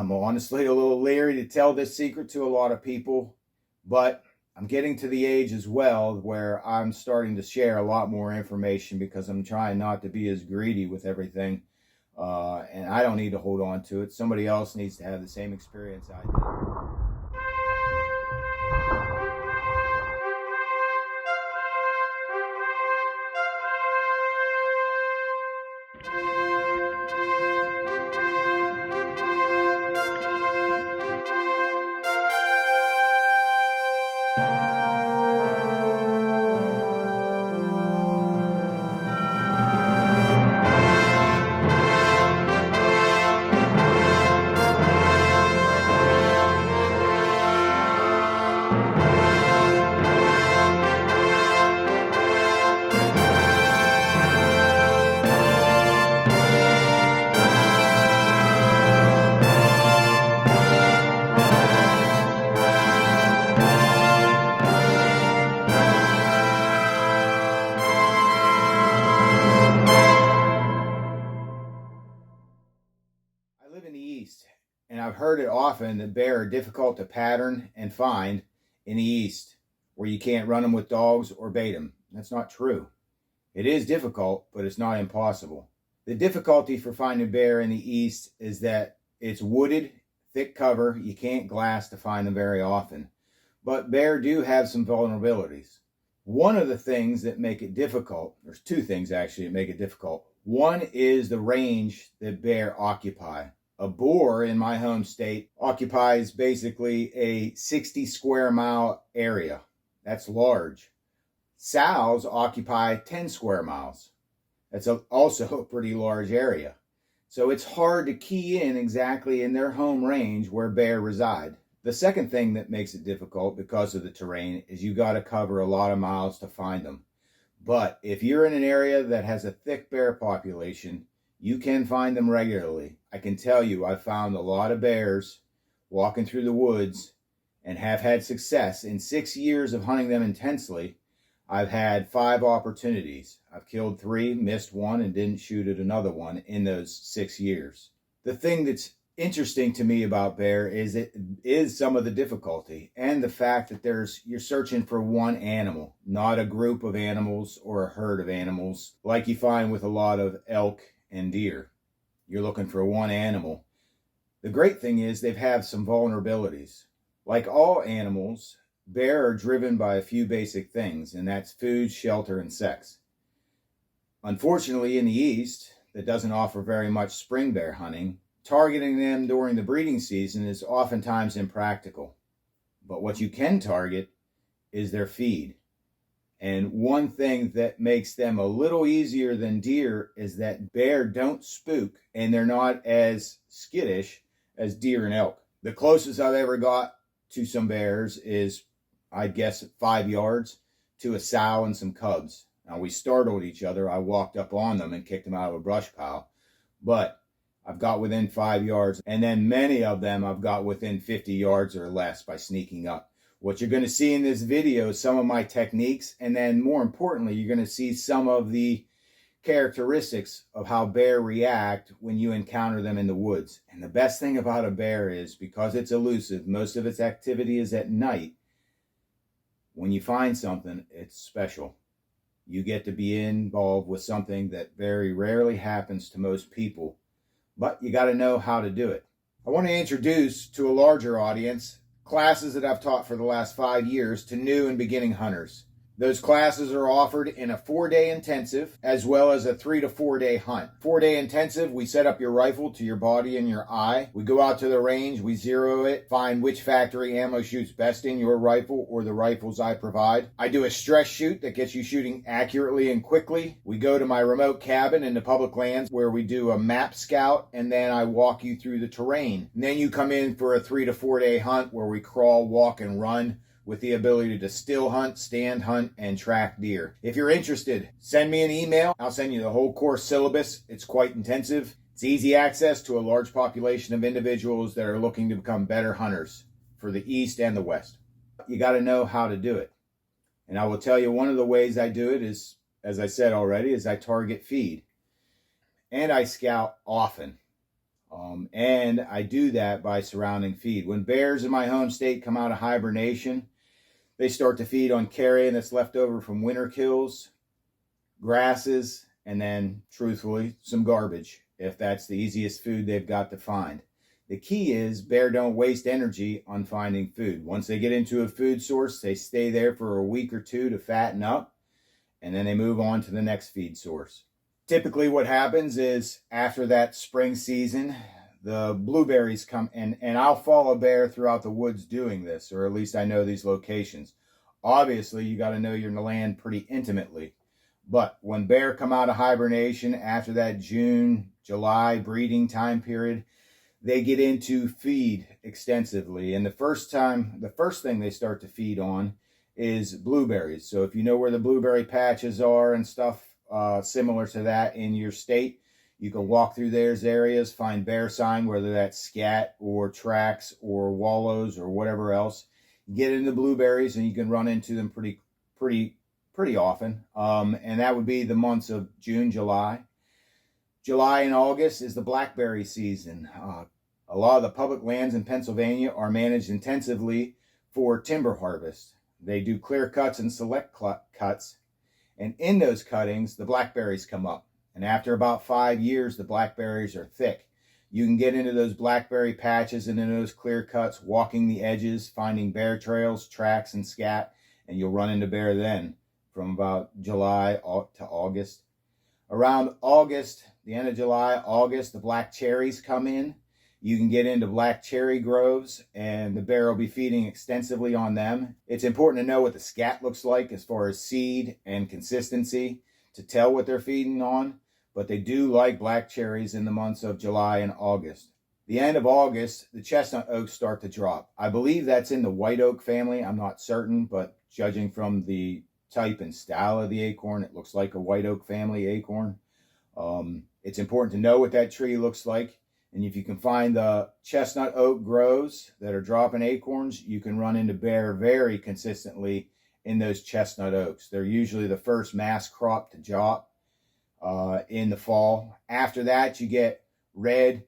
I'm honestly a little leery to tell this secret to a lot of people, but I'm getting to the age as well where I'm starting to share a lot more information because I'm trying not to be as greedy with everything. And I don't need to hold on to it. Somebody else needs to have the same experience I did. I live in the East, and I've heard it often that bear are difficult to pattern and find in the East, where you can't run them with dogs or bait them. That's not true. It is difficult, but it's not impossible. The difficulty for finding bear in the East is that it's wooded, thick cover. You can't glass to find them very often. But bear do have some vulnerabilities. One of the things that make it difficult, there's two things actually that make it difficult. One is the range that bear occupy. A boar in my home state occupies basically a 60 square mile area. That's large. Sows occupy 10 square miles. That's also a pretty large area. So it's hard to key in exactly in their home range where bear reside. The second thing that makes it difficult because of the terrain is you got to cover a lot of miles to find them. But if you're in an area that has a thick bear population, you can find them regularly. I can tell you I've found a lot of bears walking through the woods and have had success. In 6 years of hunting them intensely, I've had 5 opportunities. I've killed 3, missed 1, and didn't shoot at another one in those 6 years. The thing that's interesting to me about bear is some of the difficulty and the fact that you're searching for one animal, not a group of animals or a herd of animals like you find with a lot of elk and deer. You're looking for one animal. The great thing is they have some vulnerabilities. Like all animals, bear are driven by a few basic things, and that's food, shelter, and sex. Unfortunately, in the East, that doesn't offer very much spring bear hunting. Targeting them during the breeding season is oftentimes impractical. But what you can target is their feed. And one thing that makes them a little easier than deer is that bear don't spook, and they're not as skittish as deer and elk. The closest I've ever got to some bears is, I'd guess, 5 yards to a sow and some cubs. Now, we startled each other. I walked up on them and kicked them out of a brush pile. But I've got within 5 yards, and then many of them I've got within 50 yards or less by sneaking up. What you're going to see in this video is some of my techniques, and then more importantly, you're going to see some of the characteristics of how bear react when you encounter them in the woods. And the best thing about a bear is, because it's elusive, most of its activity is at night. When you find something, it's special. You get to be involved with something that very rarely happens to most people. But you got to know how to do it. I want to introduce to a larger audience classes that I've taught for the last 5 years to new and beginning hunters. Those classes are offered in a 4-day intensive as well as a 3 to 4 day hunt. 4-day intensive, we set up your rifle to your body and your eye. We go out to the range, we zero it, find which factory ammo shoots best in your rifle or the rifles I provide. I do a stress shoot that gets you shooting accurately and quickly. We go to my remote cabin in the public lands where we do a map scout, and then I walk you through the terrain. And then you come in for a 3 to 4 day hunt where we crawl, walk, and run, with the ability to still hunt, stand hunt, and track deer. If you're interested, send me an email. I'll send you the whole course syllabus. It's quite intensive. It's easy access to a large population of individuals that are looking to become better hunters for the East and the West. You got to know how to do it. And I will tell you, one of the ways I do it is, as I said already, is I target feed. And I scout often. And I do that by surrounding feed. When bears in my home state come out of hibernation, they start to feed on carrion that's left over from winter kills, grasses, and then, truthfully, some garbage, if that's the easiest food they've got to find. The key is bear don't waste energy on finding food. Once they get into a food source, they stay there for a week or two to fatten up, and then they move on to the next feed source. Typically what happens is after that spring season, the blueberries come, and I'll follow bear throughout the woods doing this, or at least I know these locations. Obviously, you got to know your land pretty intimately. But when bear come out of hibernation after that June, July breeding time period, they get into feed extensively. And the first thing they start to feed on is blueberries. So if you know where the blueberry patches are and stuff similar to that in your state, you can walk through those areas, find bear sign, whether that's scat or tracks or wallows or whatever else. Get into blueberries and you can run into them pretty often. And that would be the months of June, July. July and August is the blackberry season. A lot of the public lands in Pennsylvania are managed intensively for timber harvest. They do clear cuts and select cuts. And in those cuttings, the blackberries come up. And after about 5 years, the blackberries are thick. You can get into those blackberry patches and in those clear cuts, walking the edges, finding bear trails, tracks, and scat, and you'll run into bear then from about July to August. Around August, the end of July, August, the black cherries come in. You can get into black cherry groves, and the bear will be feeding extensively on them. It's important to know what the scat looks like as far as seed and consistency to tell what they're feeding on, but they do like black cherries in the months of July and August. The end of August, the chestnut oaks start to drop. I believe that's in the white oak family. I'm not certain, but judging from the type and style of the acorn, it looks like a white oak family acorn. It's important to know what that tree looks like. And if you can find the chestnut oak groves that are dropping acorns, you can run into bear very consistently in those chestnut oaks. They're usually the first mass crop to drop in the fall. After that, you get red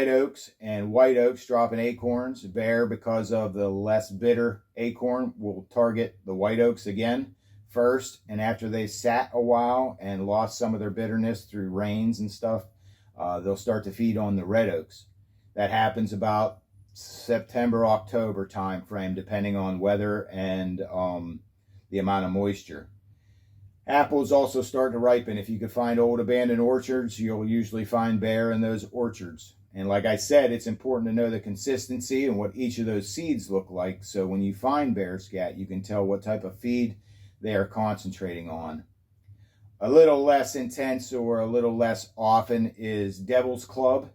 oaks and white oaks dropping acorns. Bear, because of the less bitter acorn, will target the white oaks again first. And after they sat a while and lost some of their bitterness through rains and stuff, they'll start to feed on the red oaks. That happens about September, October time frame, depending on weather and the amount of moisture. Apples also start to ripen. If you could find old abandoned orchards, you'll usually find bear in those orchards. And like I said, it's important to know the consistency and what each of those seeds look like. So when you find bear scat, you can tell what type of feed they are concentrating on. A little less intense or a little less often is Devil's Club.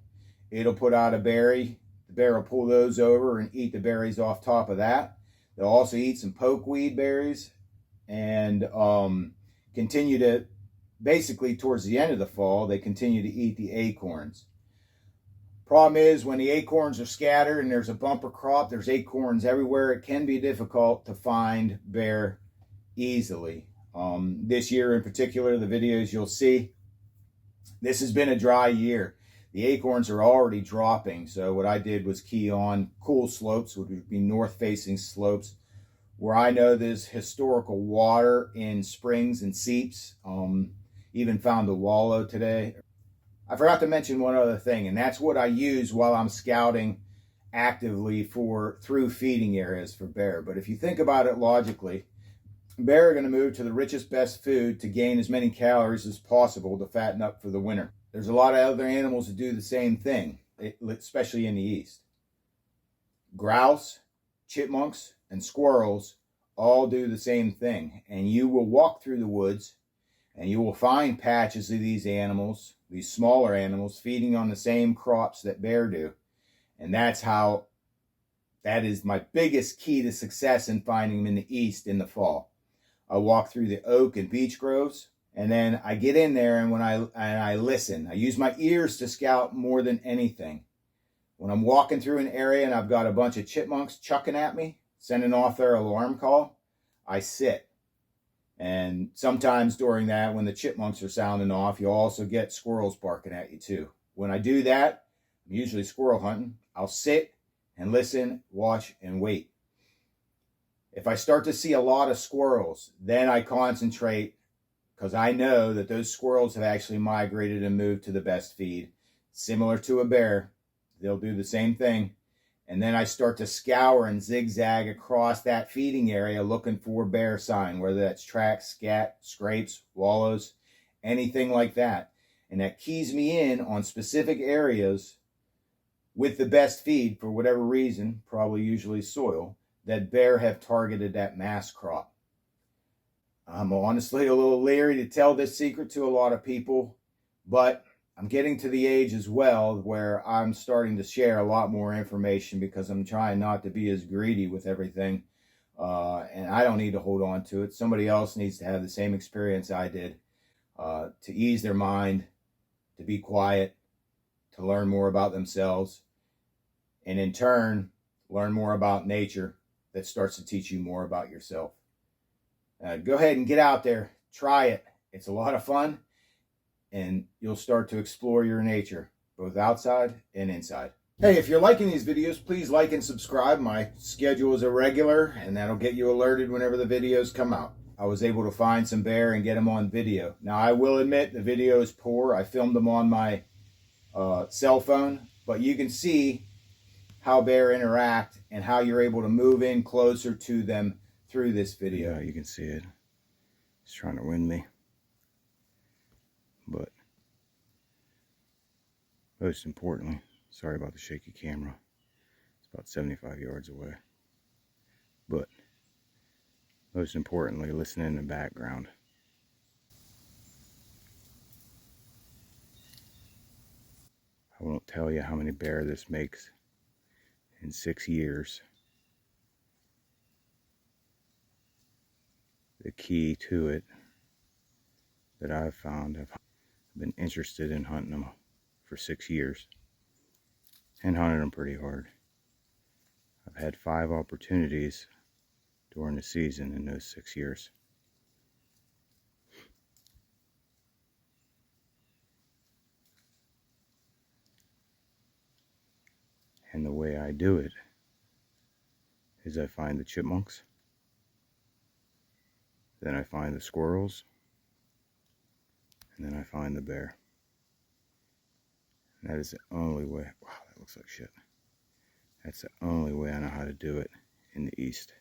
It'll put out a berry. The bear will pull those over and eat the berries off top of that. They'll also eat some pokeweed berries and continue to, basically towards the end of the fall, they continue to eat the acorns. Problem is, when the acorns are scattered and there's a bumper crop, there's acorns everywhere, it can be difficult to find bear easily. This year in particular, the videos you'll see, this has been a dry year. The acorns are already dropping, so what I did was key on cool slopes, which would be north-facing slopes, where I know there's historical water in springs and seeps. Even found a wallow today. I forgot to mention one other thing, and that's what I use while I'm scouting actively through feeding areas for bear. But if you think about it logically, bear are going to move to the richest, best food to gain as many calories as possible to fatten up for the winter. There's a lot of other animals that do the same thing, especially in the east. Grouse, chipmunks, and squirrels all do the same thing. And you will walk through the woods and you will find patches of these animals, these smaller animals, feeding on the same crops that bear do. And that is my biggest key to success in finding them in the east in the fall. I walk through the oak and beech groves, and then I get in there and I listen. I use my ears to scout more than anything. When I'm walking through an area and I've got a bunch of chipmunks chucking at me, sending off their alarm call, I sit. And sometimes during that, when the chipmunks are sounding off, you'll also get squirrels barking at you too. When I do that, I'm usually squirrel hunting. I'll sit and listen, watch, and wait. If I start to see a lot of squirrels, then I concentrate, because I know that those squirrels have actually migrated and moved to the best feed. Similar to a bear, they'll do the same thing. And then I start to scour and zigzag across that feeding area looking for bear sign, whether that's tracks, scat, scrapes, wallows, anything like that. And that keys me in on specific areas with the best feed for whatever reason, probably usually soil, that bear have targeted that mass crop. I'm honestly a little leery to tell this secret to a lot of people, but I'm getting to the age as well where I'm starting to share a lot more information because I'm trying not to be as greedy with everything. And I don't need to hold on to it. Somebody else needs to have the same experience I did, to ease their mind, to be quiet, to learn more about themselves, and in turn, learn more about nature that starts to teach you more about yourself. Go ahead and get out there. Try it. It's a lot of fun. And you'll start to explore your nature, both outside and inside. Hey, if you're liking these videos, please like and subscribe. My schedule is irregular, and that'll get you alerted whenever the videos come out. I was able to find some bear and get them on video. Now, I will admit the video is poor. I filmed them on my cell phone, but you can see how bear interact and how you're able to move in closer to them through this video. Yeah, you can see it. It's trying to win me. But most importantly, sorry about the shaky camera. It's about 75 yards away. But most importantly, listen in the background. I won't tell you how many bear this makes in 6 years. The key to it that I've found, I've been interested in hunting them for 6 years and hunted them pretty hard. I've had 5 opportunities during the season in those 6 years. And the way I do it is I find the chipmunks, then I find the squirrels, and then I find the bear. And that is the only way. Wow, that looks like shit. That's the only way I know how to do it in the East.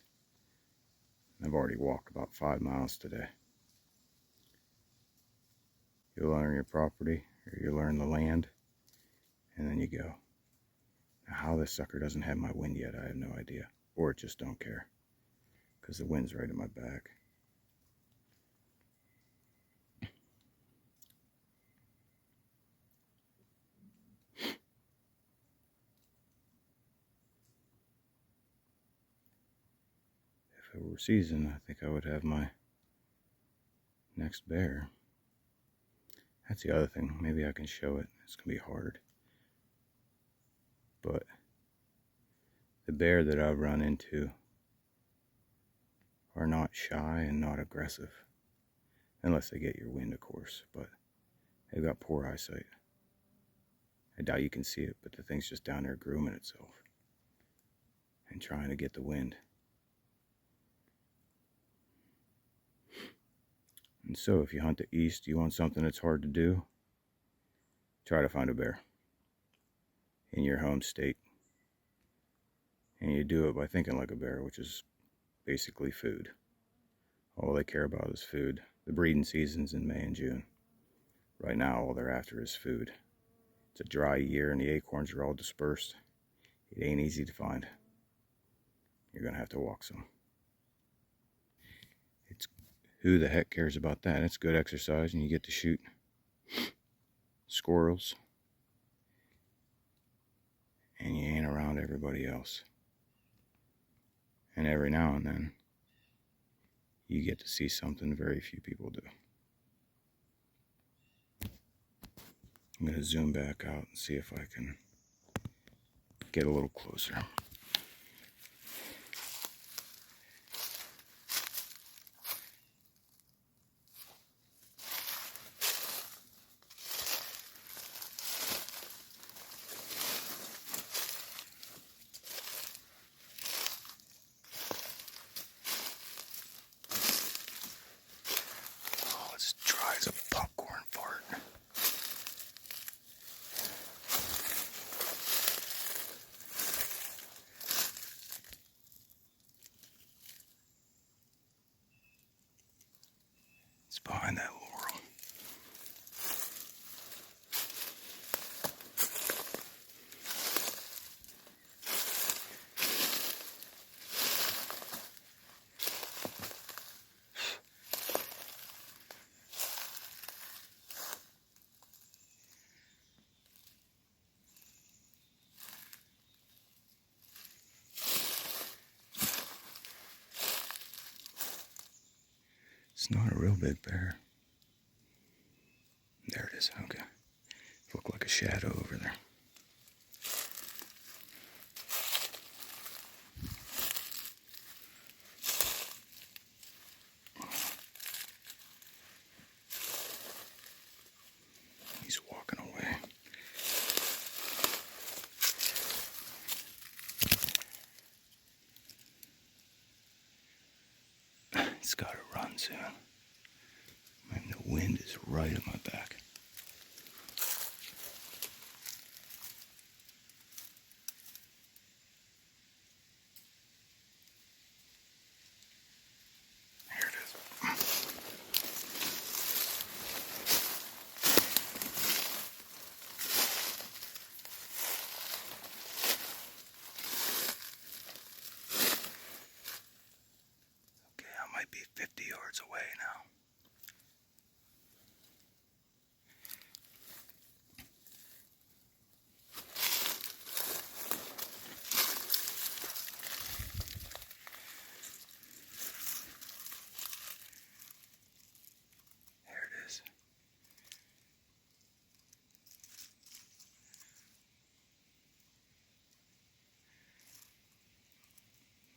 I've already walked about 5 miles today. You learn your property, or you learn the land, and then you go. Now, how this sucker doesn't have my wind yet, I have no idea. Or it just don't care, because the wind's right at my back. If it were season, I think I would have my next bear. That's the other thing. Maybe I can show it. It's going to be hard. But the bear that I've run into are not shy and not aggressive. Unless they get your wind, of course. But they've got poor eyesight. I doubt you can see it, but the thing's just down there grooming itself and trying to get the wind. And so if you hunt the East, you want something that's hard to do, try to find a bear in your home state. And you do it by thinking like a bear, which is basically food. All they care about is food. The breeding season's in May and June. Right now, all they're after is food. It's a dry year and the acorns are all dispersed. It ain't easy to find. You're going to have to walk some. It's who the heck cares about that? It's good exercise and you get to shoot squirrels. And you ain't around everybody else. And every now and then, you get to see something very few people do. I'm going to zoom back out and see if I can get a little closer. behind that laurel. It's not a real big bear. There it is, okay. Looked like a shadow over there. He's walking away. It's got to run soon. And the wind is right at my back. Here it is. Okay, I might be 50 yards away now.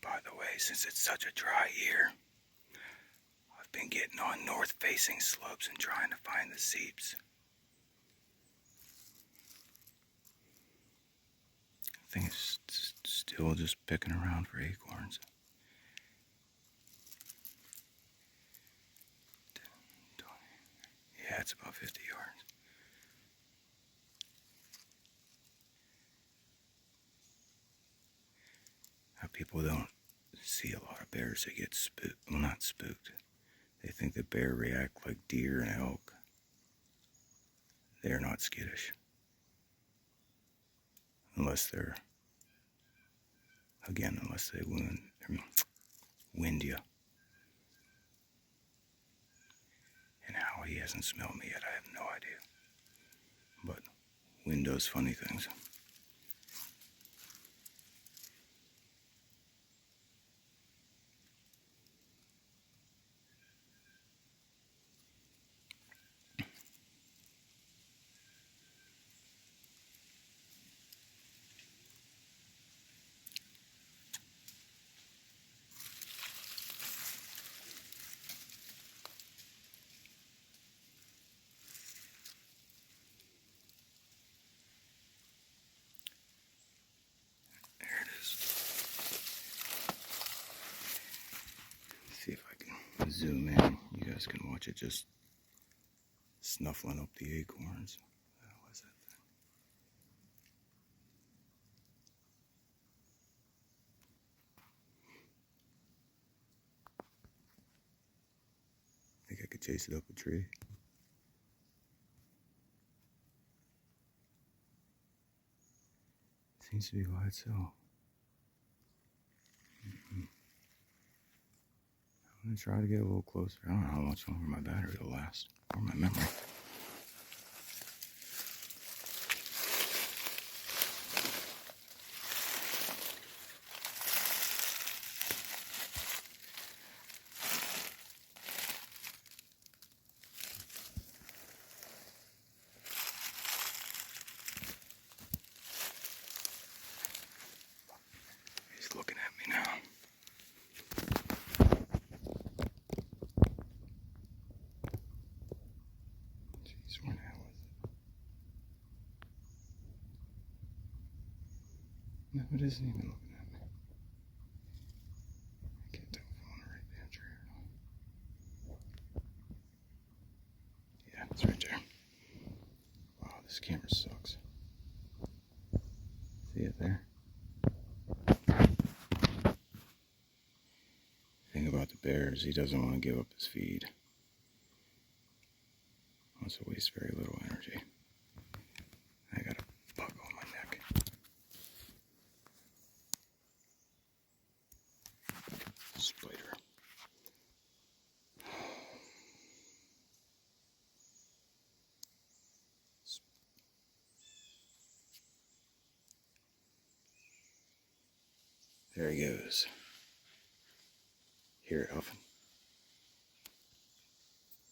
By the way, since it's such a dry year, I've been getting on north-facing slopes and trying to find the seeps. I think it's still just picking around for acorns. Yeah, it's about 50 yards. How people don't see a lot of bears that get spooked. Well, not spooked. They think that bears react like deer and elk. They're not skittish. Unless they wind you. And how he hasn't smelled me yet, I have no idea. But wind does funny things. See if I can zoom in. You guys can watch it just snuffling up the acorns. What is that thing? Think I could chase it up a tree? Seems to be by itself. I'm going to try to get a little closer. I don't know how much longer my battery will last, or my memory. He's looking at me now. Where the hell is it? No, it isn't even looking at me. I can't tell if I'm on the right damn tree or not. Yeah, it's right there. Wow, this camera sucks. See it there? The thing about the bear is he doesn't want to give up his feed. Must waste very little energy. I got a bug on my neck. Spider. There he goes. Hear it huffing.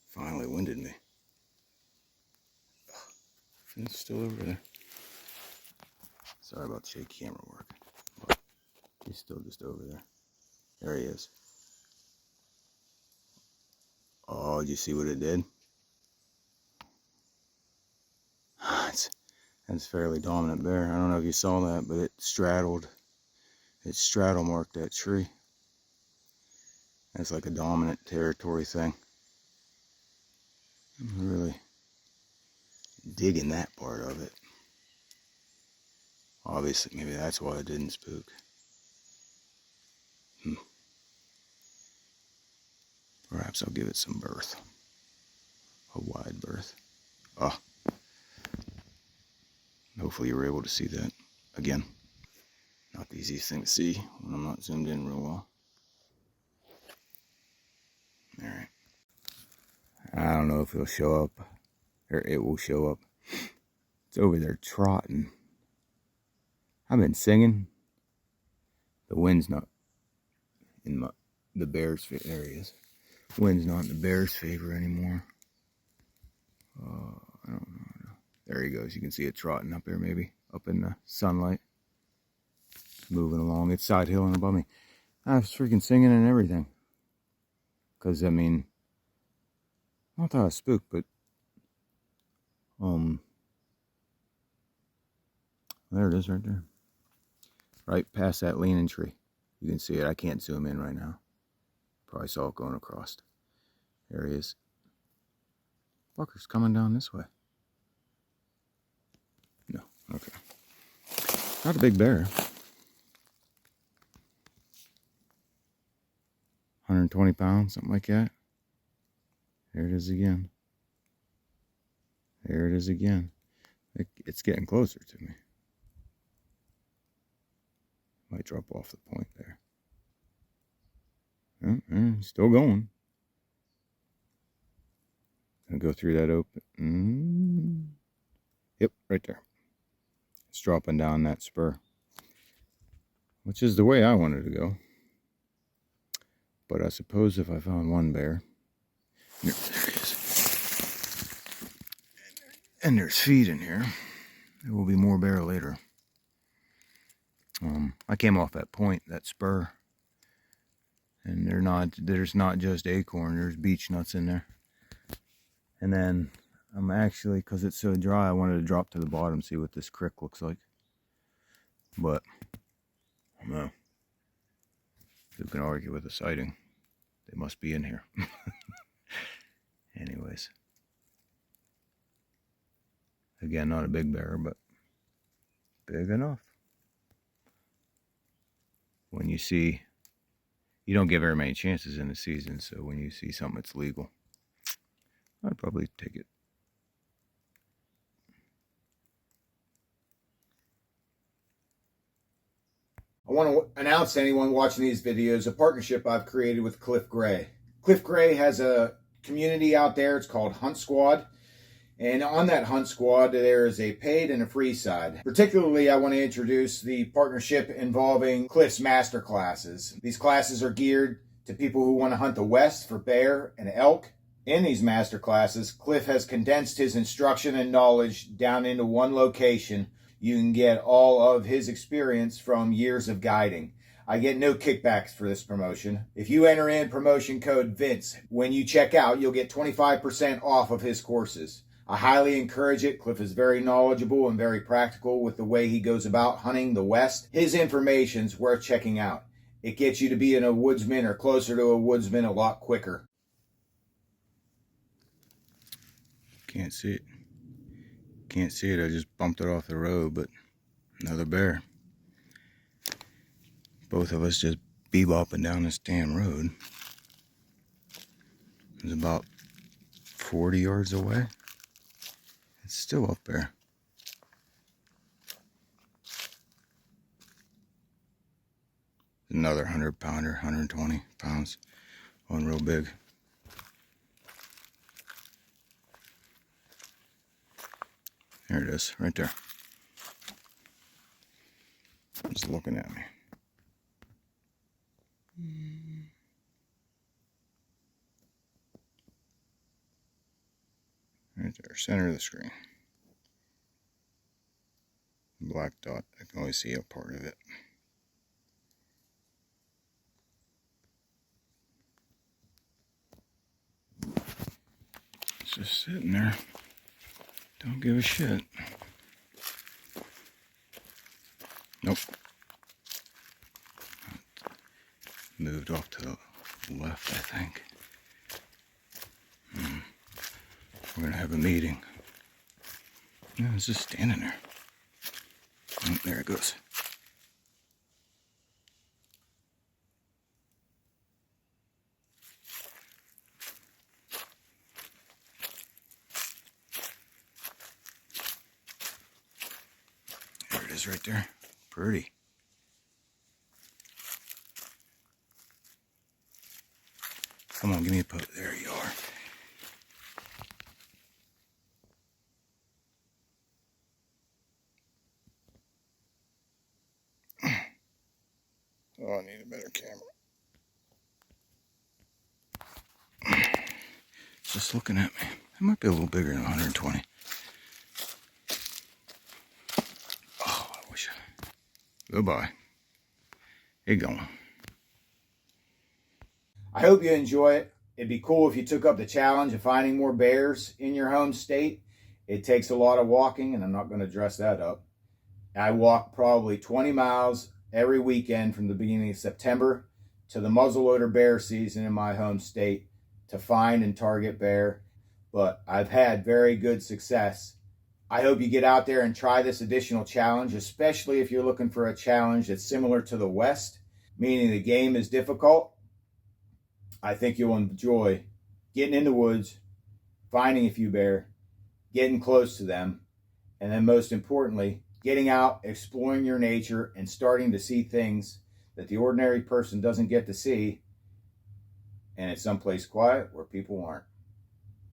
Finally winded me. It's still over there. Sorry about shake camera work. But he's still just over there. There he is. Oh, did you see what it did? That's fairly dominant bear. I don't know if you saw that, but it straddle marked that tree. That's like a dominant territory thing. I'm really digging that part of it. Obviously, maybe that's why it didn't spook. Perhaps I'll give it some berth. A wide berth. Oh. Hopefully you were able to see that. Again, not the easiest thing to see when I'm not zoomed in real well. Alright. I don't know if it'll show up, or it will show up. It's over there trotting. I've been singing. The wind's not in the bear's favor. There he is. Wind's not in the bear's favor anymore. I don't know. There he goes. You can see it trotting up there, maybe up in the sunlight. Moving along. It's side hilling above me. I was freaking singing and everything. Because, I mean, not that I was spooked, but there it is right there. Right past that leaning tree. You can see it. I can't zoom in right now. Probably saw it going across. There he is. Fucker's coming down this way. No, okay. Not a big bear. 120 pounds, something like that. There it is again. There it is again. It's getting closer to me. Might drop off the point there. Still going. Gonna go through that open. Yep, right there. It's dropping down that spur, which is the way I wanted to go. But I suppose if I found one bear, there it is, and there's feed in here, there will be more bear later. I came off that point, that spur, and there's not just acorn, there's beech nuts in there. And then I'm actually, because it's so dry, I wanted to drop to the bottom, see what this creek looks like. But I don't know. Who can argue with a sighting? They must be in here. Anyways. Again, not a big bear, but big enough. When you see, you don't get very many chances in the season, so when you see something that's legal, I'd probably take it. I want to announce to anyone watching these videos a partnership I've created with Cliff Gray. Cliff Gray has a community out there. It's called Hunt Squad. And on that Hunt Squad, there is a paid and a free side. Particularly, I want to introduce the partnership involving Cliff's Masterclasses. These classes are geared to people who want to hunt the West for bear and elk. In these Masterclasses, Cliff has condensed his instruction and knowledge down into one location. You can get all of his experience from years of guiding. I get no kickbacks for this promotion. If you enter in promotion code VINCE, when you check out, you'll get 25% off of his courses. I highly encourage it. Cliff is very knowledgeable and very practical with the way he goes about hunting the West. His information's worth checking out. It gets you to being a woodsman or closer to a woodsman a lot quicker. Can't see it. Can't see it. I just bumped it off the road, but another bear. Both of us just bebopping down this damn road. It's about 40 yards away. It's still up there. Another 100-pounder, 120 pounds. One real big. There it is, right there. It's looking at me. Right there, center of the screen. Black dot, I can only see a part of it. It's just sitting there. Don't give a shit. Nope. Moved off to the left, I think. We're gonna have a meeting. No, it's just standing there. Oh, there it goes. There it is right there. Pretty. Come on, give me a poke. There you are. Oh, I need a better camera. It's just looking at me. It might be a little bigger than 120. Oh, I wish I... Goodbye. You're going. I hope you enjoy it. It'd be cool if you took up the challenge of finding more bears in your home state. It takes a lot of walking, and I'm not going to dress that up. I walk probably 20 miles every weekend from the beginning of September to the muzzleloader bear season in my home state to find and target bear. But I've had very good success. I hope you get out there and try this additional challenge, especially if you're looking for a challenge that's similar to the West, meaning the game is difficult. I think you'll enjoy getting in the woods, finding a few bear, getting close to them, and then most importantly, getting out, exploring your nature, and starting to see things that the ordinary person doesn't get to see, and it's someplace quiet where people aren't.